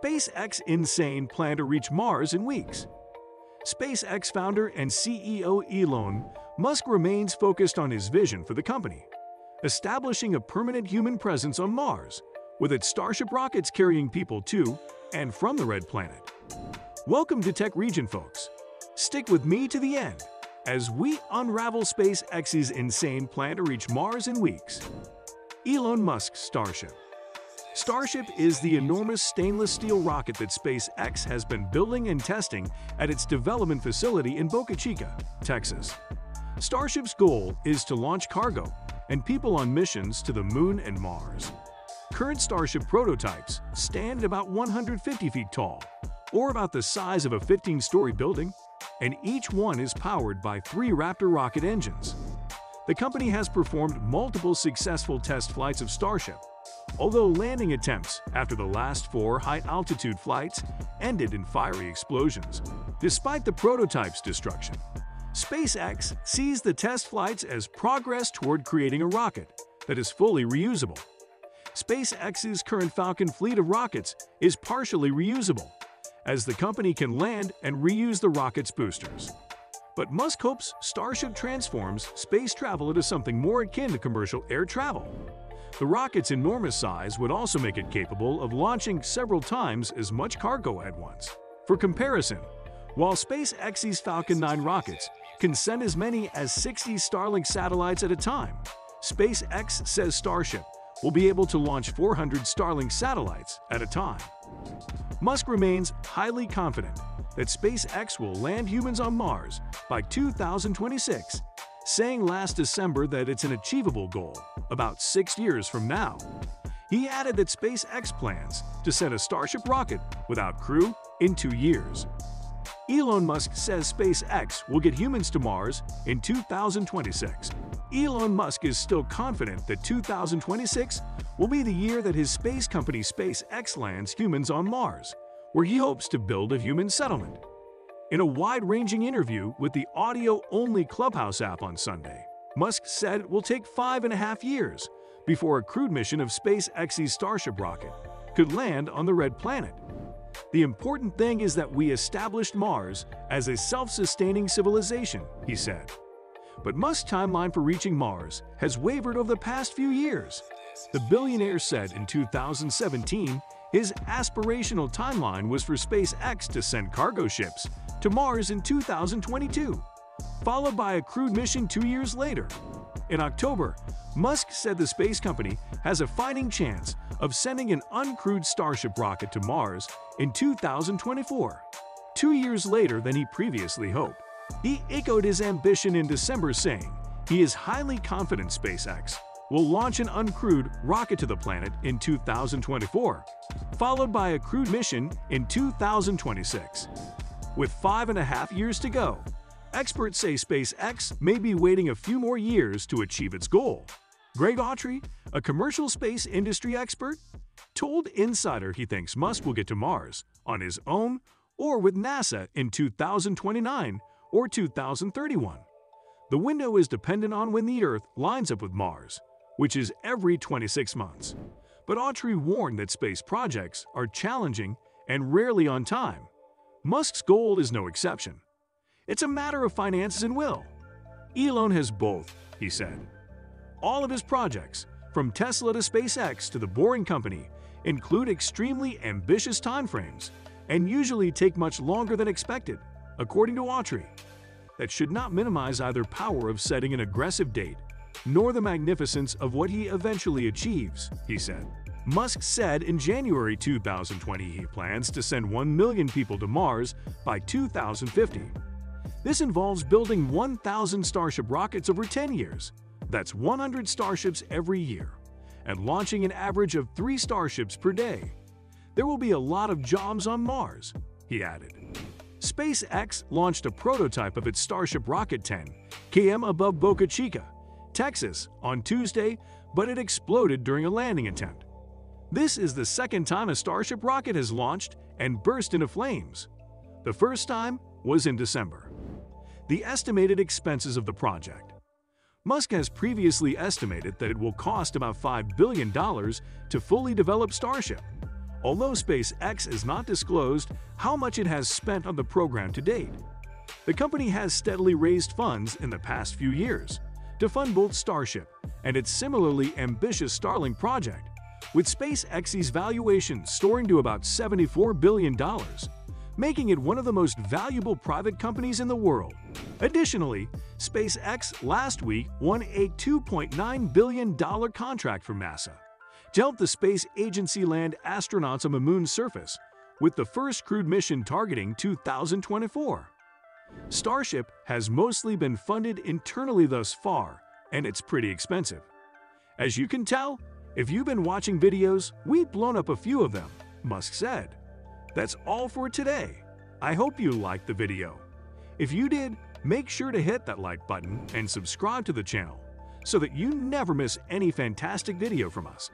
SpaceX insane plan to reach Mars in weeks. SpaceX founder and CEO Elon Musk remains focused on his vision for the company, establishing a permanent human presence on Mars, with its Starship rockets carrying people to and from the Red Planet. Welcome to Tech Region, folks. Stick with me to the end as we unravel SpaceX's insane plan to reach Mars in weeks. Elon Musk's Starship. Starship is the enormous stainless steel rocket that SpaceX has been building and testing at its development facility in Boca Chica, Texas. Starship's goal is to launch cargo and people on missions to the Moon and Mars. Current Starship prototypes stand about 150 feet tall, or about the size of a 15-story building, and each one is powered by 3 Raptor rocket engines. The company has performed multiple successful test flights of Starship, although landing attempts after the last 4 high-altitude flights ended in fiery explosions. Despite the prototype's destruction, SpaceX sees the test flights as progress toward creating a rocket that is fully reusable. SpaceX's current Falcon fleet of rockets is partially reusable, as the company can land and reuse the rocket's boosters. But Musk hopes Starship transforms space travel into something more akin to commercial air travel. The rocket's enormous size would also make it capable of launching several times as much cargo at once. For comparison, while SpaceX's Falcon 9 rockets can send as many as 60 Starlink satellites at a time, SpaceX says Starship will be able to launch 400 Starlink satellites at a time. Musk remains highly confident that SpaceX will land humans on Mars by 2026, saying last December that it's an achievable goal about 6 years from now. He added that SpaceX plans to send a Starship rocket without crew in 2 years. Elon Musk says SpaceX will get humans to Mars in 2026. Elon Musk is still confident that 2026 will be the year that his space company SpaceX lands humans on Mars, where he hopes to build a human settlement. In a wide-ranging interview with the audio-only Clubhouse app on Sunday, Musk said it will take 5.5 years before a crewed mission of SpaceX's Starship rocket could land on the Red Planet. The important thing is that we established Mars as a self-sustaining civilization, he said. But Musk's timeline for reaching Mars has wavered over the past few years. The billionaire said in 2017 his aspirational timeline was for SpaceX to send cargo ships to Mars in 2022, followed by a crewed mission 2 years later. In October, Musk said the space company has a fighting chance of sending an uncrewed Starship rocket to Mars in 2024, 2 years later than he previously hoped. He echoed his ambition in December, saying he is highly confident SpaceX will launch an uncrewed rocket to the planet in 2024, followed by a crewed mission in 2026. With 5.5 years to go, experts say SpaceX may be waiting a few more years to achieve its goal. Greg Autry, a commercial space industry expert, told Insider he thinks Musk will get to Mars on his own or with NASA in 2029 or 2031. The window is dependent on when the Earth lines up with Mars, which is every 26 months. But Autry warned that space projects are challenging and rarely on time. Musk's goal is no exception. It's a matter of finances and will. Elon has both, he said. All of his projects, from Tesla to SpaceX to the Boring Company, include extremely ambitious timeframes and usually take much longer than expected, according to Autry. That should not minimize either power of setting an aggressive date, nor the magnificence of what he eventually achieves, he said. Musk said in January 2020 he plans to send 1 million people to Mars by 2050. This involves building 1,000 Starship rockets over 10 years. That's 100 Starships every year, and launching an average of 3 Starships per day. There will be a lot of jobs on Mars, he added. SpaceX launched a prototype of its Starship rocket 10 km above Boca Chica, Texas, on Tuesday, but it exploded during a landing attempt. This is the second time a Starship rocket has launched and burst into flames. The first time was in December. The estimated expenses of the project. Musk has previously estimated that it will cost about $5 billion to fully develop Starship. although SpaceX has not disclosed how much it has spent on the program to date. The company has steadily raised funds in the past few years to fund both Starship and its similarly ambitious Starlink project, with SpaceX's valuation soaring to about $74 billion, making it one of the most valuable private companies in the world. Additionally, SpaceX last week won a $2.9 billion contract from NASA to help the space agency land astronauts on the moon's surface, with the first crewed mission targeting 2024. Starship has mostly been funded internally thus far, and it's pretty expensive. As you can tell, if you've been watching videos, we've blown up a few of them, Musk said. That's all for today. I hope you liked the video. If you did, make sure to hit that like button and subscribe to the channel so that you never miss any fantastic video from us.